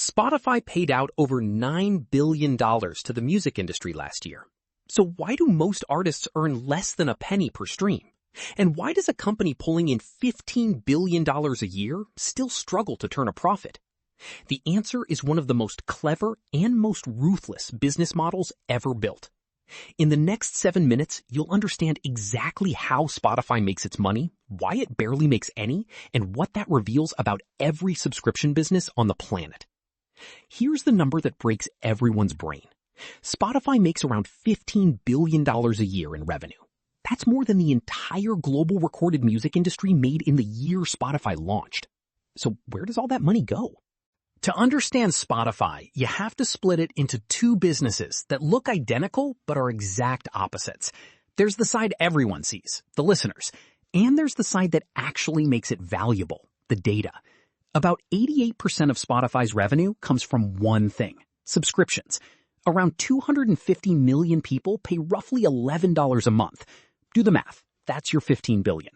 Spotify paid out over $9 billion to the music industry last year. So why do most artists earn less than a penny per stream? And why does a company pulling in $15 billion a year still struggle to turn a profit? The answer is one of the most clever and most ruthless business models ever built. In the next 7 minutes, you'll understand exactly how Spotify makes its money, why it barely makes any, and what that reveals about every subscription business on the planet. Here's the number that breaks everyone's brain. Spotify makes around $15 billion a year in revenue. That's more than the entire global recorded music industry made in the year Spotify launched. So where does all that money go? To understand Spotify, you have to split it into two businesses that look identical but are exact opposites. There's the side everyone sees, the listeners, and there's the side that actually makes it valuable, the data. About 88% of Spotify's revenue comes from one thing, subscriptions. Around 250 million people pay roughly $11 a month. Do the math. That's your $15 billion.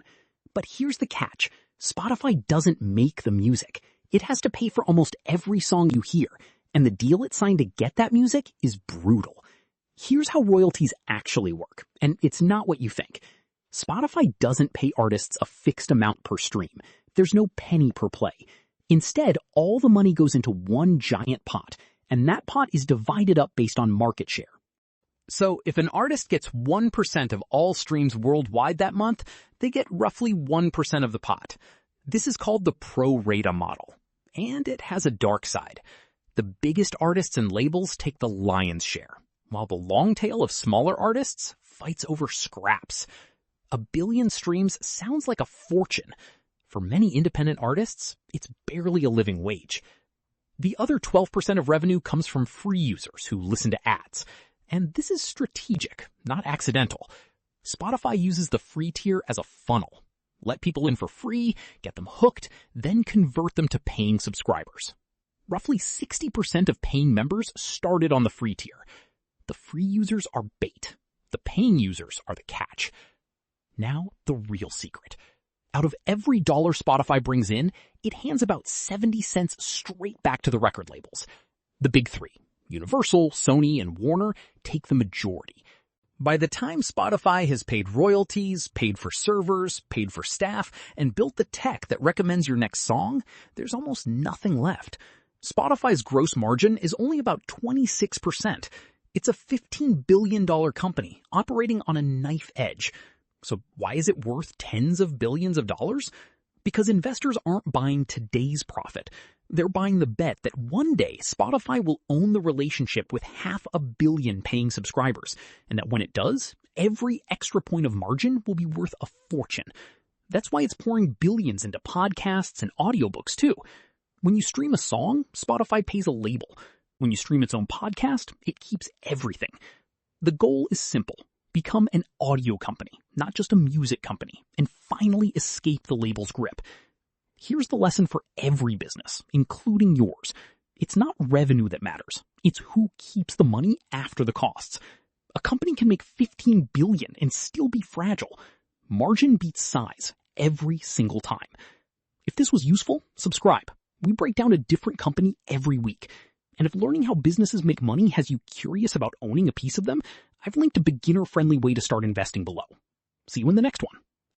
But here's the catch. Spotify doesn't make the music. It has to pay for almost every song you hear, and the deal it signed to get that music is brutal. Here's how royalties actually work, and it's not what you think. Spotify doesn't pay artists a fixed amount per stream. There's no penny per play. Instead, all the money goes into one giant pot, and that pot is divided up based on market share. So if an artist gets 1% of all streams worldwide that month, they get roughly 1% of the pot. This is called the pro rata model. And it has a dark side. The biggest artists and labels take the lion's share, while the long tail of smaller artists fights over scraps. 1 billion streams sounds like a fortune. For many independent artists, it's barely a living wage. The other 12% of revenue comes from free users who listen to ads. And this is strategic, not accidental. Spotify uses the free tier as a funnel. Let people in for free, get them hooked, then convert them to paying subscribers. Roughly 60% of paying members started on the free tier. The free users are bait. The paying users are the catch. Now, the real secret. Out of every dollar Spotify brings in, it hands about 70 cents straight back to the record labels. The big three, Universal, Sony, and Warner, take the majority. By the time Spotify has paid royalties, paid for servers, paid for staff, and built the tech that recommends your next song, there's almost nothing left. Spotify's gross margin is only about 26%. It's a $15 billion company operating on a knife edge. So why is it worth tens of billions of dollars? Because investors aren't buying today's profit. They're buying the bet that one day Spotify will own the relationship with 500 million paying subscribers, and that when it does, every extra point of margin will be worth a fortune. That's why it's pouring billions into podcasts and audiobooks too. When you stream a song, Spotify pays a label. When you stream its own podcast, it keeps everything. The goal is simple. Become an audio company, not just a music company, and finally escape the label's grip. Here's the lesson for every business, including yours. It's not revenue that matters. It's who keeps the money after the costs. A company can make $15 billion and still be fragile. Margin beats size every single time. If this was useful, subscribe. We break down a different company every week. And if learning how businesses make money has you curious about owning a piece of them, I've linked a beginner-friendly way to start investing below. See you in the next one.